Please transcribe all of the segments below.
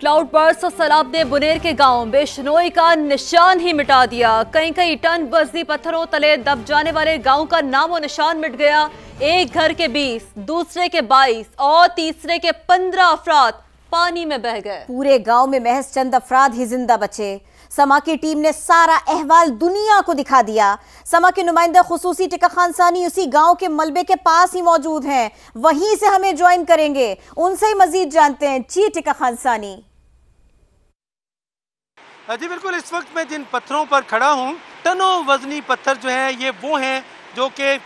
Cloud burst और सैलाब ने बुनेर के गांव बेशनोई का निशान ही मिटा दिया। कई कई टन वजनी पत्थरों तले दब जाने वाले गांव का नामो निशान मिट गया। एक घर के 20, दूसरे के 22 और तीसरे के 15 अफराद पानी में बह गए। पूरे गांव में महज चंद अफराद ही जिंदा बचे। समा की टीम ने सारा अहवाल दुनिया को दिखा दिया। समा के नुमाइंदा खुसूसी टिका खान सानी उसी गांव के मलबे के पास ही मौजूद हैं, वहीं से हमें ज्वाइन करेंगे, उनसे ही मजीद जानते हैं। जी टिका खान सानी। जी बिल्कुल, इस वक्त मैं जिन पत्थरों पर खड़ा हूँ, टनों वजनी पत्थर जो हैं ये वो हैं जो कि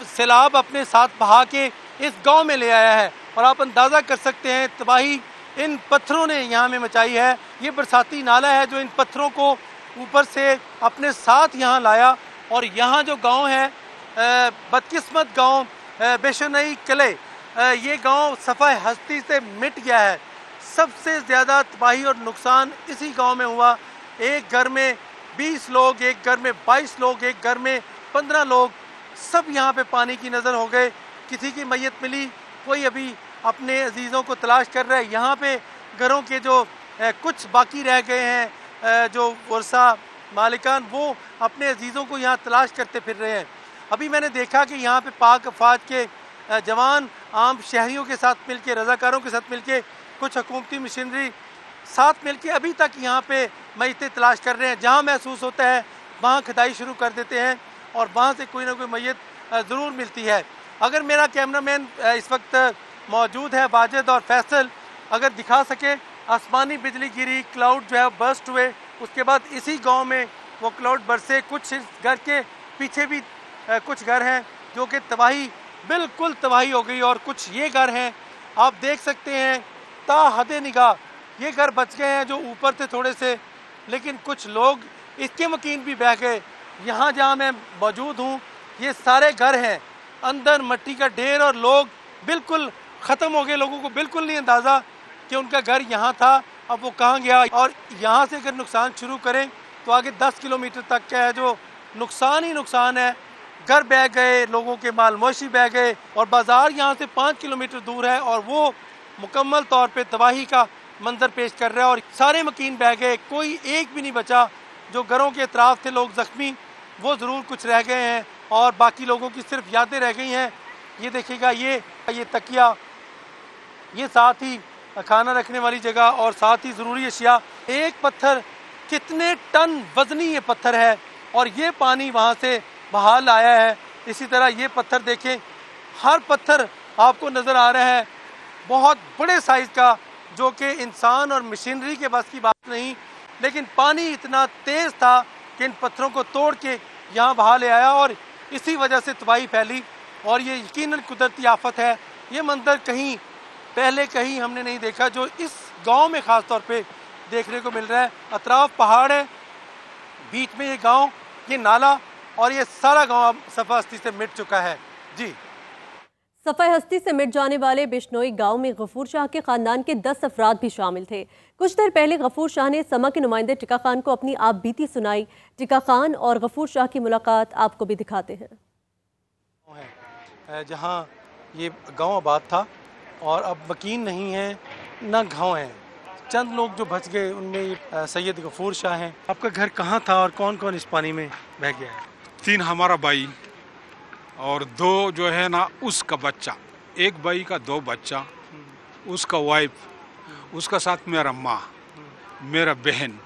सैलाब अपने साथ बहा के इस गांव में ले आया है। और आप अंदाज़ा कर सकते हैं तबाही इन पत्थरों ने यहाँ में मचाई है। ये बरसाती नाला है जो इन पत्थरों को ऊपर से अपने साथ यहाँ लाया। और यहाँ जो गांव है बदकिस्मत गांव बेशनई कले, ये गांव सफ़ा हस्ती से मिट गया है। सबसे ज़्यादा तबाही और नुकसान इसी गांव में हुआ। एक घर में 20 लोग, एक घर में 22 लोग, एक घर में 15 लोग, सब यहाँ पे पानी की नज़र हो गए। किसी की मैयत मिली, कोई अभी अपने अजीज़ों को तलाश कर रहा है। यहाँ पे घरों के जो कुछ बाकी रह गए हैं, जो वर्षा मालिकान, वो अपने अजीज़ों को यहाँ तलाश करते फिर रहे हैं। अभी मैंने देखा कि यहाँ पे पाक अफवाज के जवान आम शहरियों के साथ मिल के, रज़ाकारों के साथ मिल के, कुछ हुकूमती मशीनरी साथ मिल के अभी तक यहाँ पे मैयतें तलाश कर रहे हैं। जहाँ महसूस होता है वहाँ खुदाई शुरू कर देते हैं और वहाँ से कोई ना कोई मैयत ज़रूर मिलती है। अगर मेरा कैमरामैन इस वक्त मौजूद है वाजिद और फैसल, अगर दिखा सके, आसमानी बिजली गिरी, क्लाउड जो है बर्स्ट हुए, उसके बाद इसी गांव में वो क्लाउड बरसे। कुछ घर के पीछे भी कुछ घर हैं जो कि तबाही, बिल्कुल तबाही हो गई। और कुछ ये घर हैं, आप देख सकते हैं ता हदे निगाह ये घर बच गए हैं जो ऊपर थे थोड़े से, लेकिन कुछ लोग इसके मकीन भी बह गए। यहाँ जहाँ मैं मौजूद हूँ ये सारे घर हैं, अंदर मिट्टी का ढेर और लोग बिल्कुल ख़त्म हो गए। लोगों को बिल्कुल नहीं अंदाज़ा कि उनका घर यहाँ था, अब वो कहाँ गया। और यहाँ से अगर नुकसान शुरू करें तो आगे 10 किलोमीटर तक का है जो नुकसान ही नुकसान है। घर बह गए, लोगों के माल मवेशी बह गए और बाज़ार यहाँ से 5 किलोमीटर दूर है और वो मुकम्मल तौर पे तबाही का मंजर पेश कर रहा है। और सारे मकीन बह गए, कोई एक भी नहीं बचा। जो घरों के अतराफ थे लोग ज़ख्मी, वो ज़रूर कुछ रह गए हैं और बाकी लोगों की सिर्फ यादें रह गई हैं। ये देखिएगा, ये तकिया, ये साथ ही खाना रखने वाली जगह और साथ ही ज़रूरी अशिया। एक पत्थर कितने टन वज़नी ये पत्थर है और ये पानी वहाँ से बहाल आया है। इसी तरह ये पत्थर देखें, हर पत्थर आपको नज़र आ रहा है बहुत बड़े साइज़ का, जो कि इंसान और मशीनरी के बस की बात नहीं। लेकिन पानी इतना तेज़ था कि इन पत्थरों को तोड़ के यहाँ बहा ले आया और इसी वजह से तबाही फैली। और ये यकीनन कुदरती आफत है। ये मंजर कहीं पहले कहीं हमने नहीं देखा, जो इस गांव में ख़ास तौर पे देखने को मिल रहा है। अतराफ पहाड़ है, बीच में ये गांव, ये नाला और ये सारा गांव सफ़ा हस्ती से मिट चुका है। जी, सफ़ा हस्ती से मिट जाने वाले बिश्नोई गांव में गफूर शाह के ख़ानदान के 10 अफराद भी शामिल थे। कुछ देर पहले गफूर शाह ने समा के नुमाइंदे टिका खान को अपनी आप बीती सुनाई। टिका खान और गफूर शाह की मुलाकात आपको भी दिखाते हैं। जहाँ ये गांव आबाद था और अब मकीन नहीं है, ना गांव है। चंद लोग जो बच गए उनमें सैयद गफूर शाह हैं। आपका घर कहाँ था और कौन कौन इस पानी में बह गया है? 3 हमारा भाई और 2 जो है ना उसका बच्चा, एक भाई का 2 बच्चा, उसका वाइफ, उसका साथ मेरा माँ, मेरा बहन,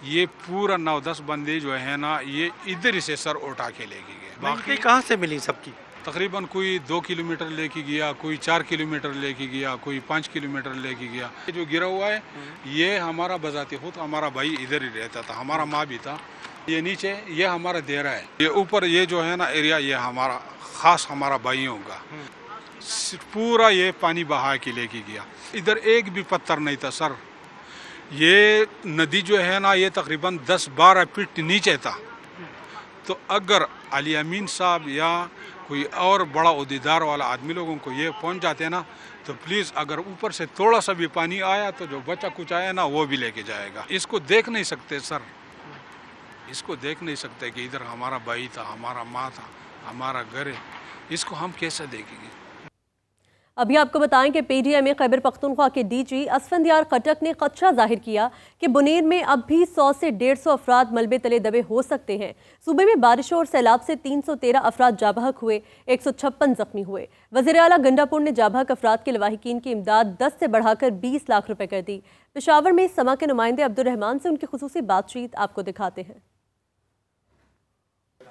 ये पूरा 9-10 बंदे जो है ना ये इधर से सर उठा के लेके गए। बाकी कहाँ से मिली सबकी? तकरीबन कोई 2 किलोमीटर लेके गया, कोई 4 किलोमीटर लेके गया, कोई 5 किलोमीटर लेके गया। ये जो गिरा हुआ है ये हमारा बजाते खुद हमारा भाई इधर ही रहता था, हमारा माँ भी था। ये नीचे ये हमारा देरा है, ये ऊपर ये जो है ना एरिया ये हमारा खास हमारा भाइयों का। पूरा ये पानी बहा के लेके गया। इधर एक भी पत्थर नहीं था सर। ये नदी जो है ना ये तकरीबन 10-12 फीट नीचे था। तो अगर अली अमीन साहब या कोई और बड़ा उद्देदार वाला आदमी लोगों को ये पहुंच जाते ना, तो प्लीज़ अगर ऊपर से थोड़ा सा भी पानी आया तो जो बचा कुछ आया ना वो भी लेके जाएगा। इसको देख नहीं सकते सर, इसको देख नहीं सकते कि इधर हमारा भाई था, हमारा माँ था, हमारा घर है, इसको हम कैसे देखेंगे? अभी आपको बताएं कि पीडीएमए खैबर पख्तूनख्वा के डीजी असफंदियार खटक ने खदशा जाहिर किया कि बुनेर में अब भी 100 से 150 अफराद मलबे तले दबे हो सकते हैं। सूबे में बारिशों और सैलाब से 313 अफराद जाबहक हुए, 156 जख्मी हुए। वज़ीर आला गंडापुर ने जाबहक अफराद के लवाहिकीन की इमदाद 10 से बढ़ाकर 20 लाख रुपए कर दी। पेशावर में समा के नुमाइंदे अब्दुल रहमान से उनकी खुसूसी बातचीत आपको दिखाते हैं।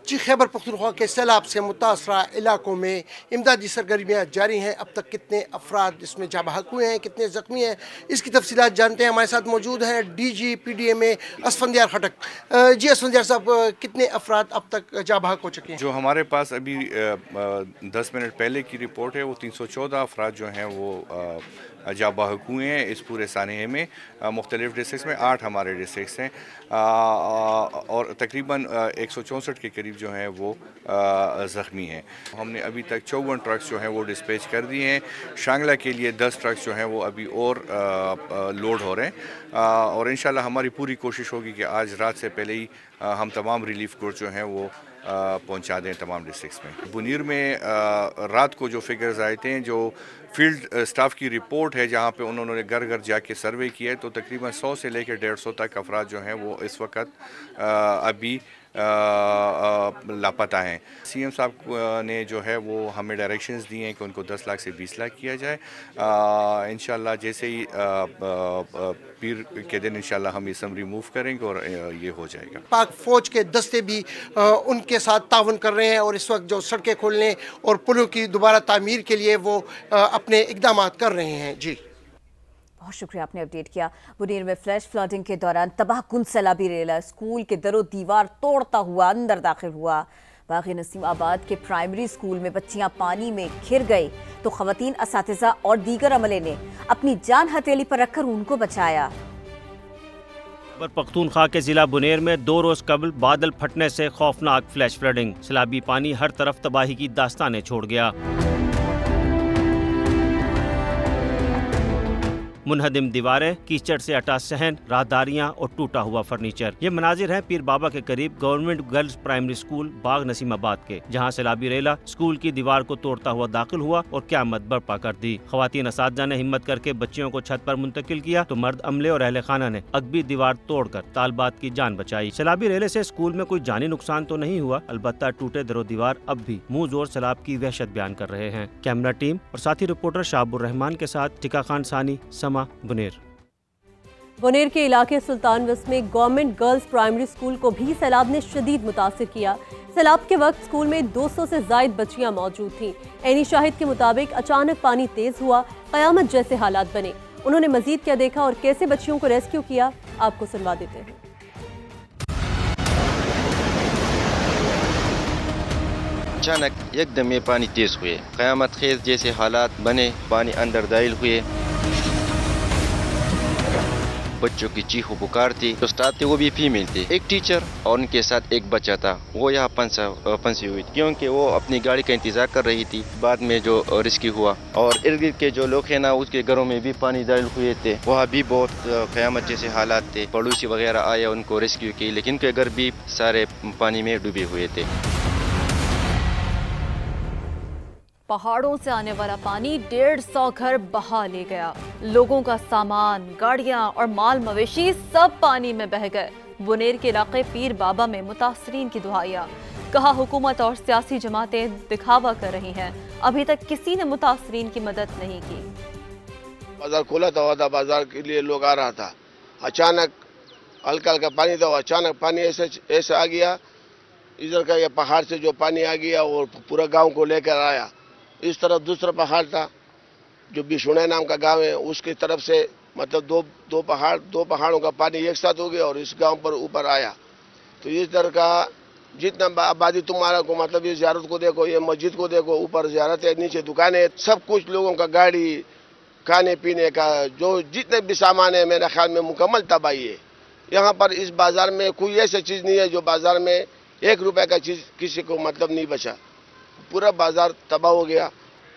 जी, खैबर पख्तूनख्वा के सैलाब से मुतासरा इलाकों में इमदादी सरगर्मियाँ जारी हैं। अब तक कितने अफराद इसमें जाबहक हुए हैं, कितने ज़ख्मी हैं, इसकी तफसीलात जानते हैं। हमारे साथ मौजूद हैं डीजी पीडीएमए असफंदियार खटक। जी असफंदियार साहब, कितने अफराद अब तक जाबहक हो चुके हैं? जो हमारे पास अभी 10 मिनट पहले की रिपोर्ट है वो 314 अफराद जो हैं वो जाबहक हुए हैं इस पूरे सानहे में। मुख्तलिफ डिस्ट्रिक्स में 8 हमारे डिस्ट्रिक्स हैं और तकरीबन 164 के करीब जो हैं वो ज़ख्मी हैं। हमने अभी तक 54 ट्रक्स जो हैं वो डिस्पैच कर दिए हैं। शांगला के लिए 10 ट्रक्स जो हैं वो अभी और लोड हो रहे हैं और इंशाल्लाह हमारी पूरी कोशिश होगी कि आज रात से पहले ही हम तमाम रिलीफ गुड्स जो हैं वो पहुंचा दें तमाम डिस्ट्रिक्स में। बुनीर में रात को जो फिगर्स आए थे, जो फील्ड स्टाफ की रिपोर्ट है जहां पे उन्होंने घर घर जाके सर्वे किया है, तो तकरीबन 100 से लेकर 150 तक अफराद जो हैं वो इस वक्त अभी लापता हैं। सीएम साहब ने जो है वो हमें डायरेक्शंस दिए हैं कि उनको 10 लाख से 20 लाख किया जाए। इंशाल्लाह जैसे ही पीर के दिन इंशाल्लाह हम ये समरी मूव करेंगे और ये हो जाएगा। पाक फौज के दस्ते भी उनके साथ तावन कर रहे हैं और इस वक्त जो सड़कें खोलने और पुलों की दोबारा तामीर के लिए वो अपने इकदाम कर रहे हैं। जी, बहुत शुक्रिया, आपने अपडेट किया। बुनेर में फ्लैश फ्लडिंग के दौरान तबाहकुन सैलाबी रेला स्कूल के दरो दीवार तोड़ता हुआ अंदर दाखिल हुआ। बागी नसीम आबाद के प्राइमरी स्कूल में बच्चियां पानी में घिर गई तो खवातीन, असातिज़ा और दीगर अमले ने अपनी जान हथेली पर रखकर उनको बचाया। पख्तूनख्वा के जिला बुनेर में 2 रोज कबल बादल फटने से खौफनाक फ्लैश फ्लडिंग, सैलाबी पानी हर तरफ तबाही की दास्तानें छोड़ गया। मुनहदिम दीवारें, कीचड़ से अटा सहन, राहदारियां और टूटा हुआ फर्नीचर। ये मनाजिर हैं पीर बाबा के करीब गवर्नमेंट गर्ल्स प्राइमरी स्कूल बाग नसीमाबाद के, जहां सैलाबी रेला स्कूल की दीवार को तोड़ता हुआ दाखिल हुआ और क़यामत बर्पा कर दी। खवातीन असातिज़ा ने हिम्मत करके बच्चियों को छत पर मुंतकिल किया तो मर्द अमले और अहले खाना ने अगबी दीवार तोड़कर तालबात की जान बचाई। सैलाबी रेले से स्कूल में कोई जानी नुकसान तो नहीं हुआ, अलबत्ता टूटे दरो दीवार अब भी मुंह जोर सैलाब की वहशत बयान कर रहे हैं। कैमरा टीम और साथी रिपोर्टर शाहबुर रहमान के साथ टिका खान सानी, समा, बुनेर। बुनेर के इलाके सुल्तान वस्त में गवर्नमेंट गर्ल्स प्राइमरी स्कूल को भी सैलाब ने शदीद मुतासिर किया। सैलाब के वक्त स्कूल में 200 से जायद बच्चियां मौजूद थीं। ऐनी शाहिद के मुताबिक अचानक पानी तेज हुआ, कयामत जैसे हालात बने। उन्होंने मजीद क्या देखा और कैसे बच्चियों को रेस्क्यू किया, आपको सुनवा देते हैं। अचानक एकदम ये पानी तेज हुए, कयामत खेज जैसे हालात बने, पानी अंदर दाखिल हुए, बच्चों की चीखों पुकार थी। उस्ताद थे वो भी फीमेल थे, एक टीचर और उनके साथ एक बच्चा था, वो यहाँ फंसी हुई थी क्योंकि वो अपनी गाड़ी का इंतजार कर रही थी। बाद में जो रेस्क्यू हुआ और इर्द गिर्द के जो लोग हैं ना उसके घरों में भी पानी दाखिल हुए थे, वहाँ भी बहुत क़यामत जैसे हालात थे। पड़ोसी वगैरह आया उनको रेस्क्यू की, लेकिन उनके घर भी सारे पानी में डूबे हुए थे। पहाड़ों से आने वाला पानी 150 घर बहा ले गया। लोगों का सामान, गाड़ियां और माल मवेशी सब पानी में बह गए। बुनेर के इलाके पीर बाबा में मुतासरीन की दुआइयां। कहा हुकूमत और सियासी जमातें दिखावा कर रही हैं, अभी तक किसी ने मुतासरीन की मदद नहीं की। बाजार खोला था, बाजार के लिए लोग आ रहा था, अचानक हल्का हल्का पानी था, अचानक पानी ऐसे आ गया। इधर का ये पहाड़ से जो पानी आ गया वो पूरा गाँव को लेकर आया। इस तरफ दूसरा पहाड़ था जो बिशुणे नाम का गांव है, उसकी तरफ से मतलब दो पहाड़ों का पानी एक साथ हो गया और इस गांव पर ऊपर आया। तो इस तरह का जितना आबादी तुम्हारा को मतलब इस ज़ियारत को देखो, ये मस्जिद को देखो, ऊपर ज़ियारत है, नीचे दुकानें, सब कुछ लोगों का गाड़ी, खाने पीने का जो जितने भी सामान है मेरे ख्याल में मुकम्मल तबाही है। यहाँ पर इस बाज़ार में कोई ऐसी चीज़ नहीं है जो बाज़ार में 1 रुपये का चीज़ किसी को मतलब नहीं बचा, पूरा बाजार तबाह हो गया।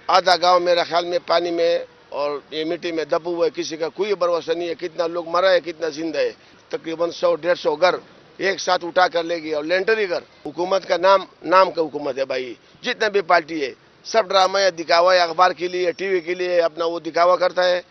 आधा गांव मेरे ख्याल में पानी में और ये मिट्टी में दबा हुआ है, किसी का कोई भरोसा नहीं है कितना लोग मरा है कितना जिंदा है। तकरीबन 100-150 घर एक साथ उठा कर ले गई और लेंटरी घर। हुकूमत का नाम का हुकूमत है भाई, जितने भी पार्टी है सब ड्रामा या दिखावा या अखबार के लिए टीवी के लिए अपना वो दिखावा करता है।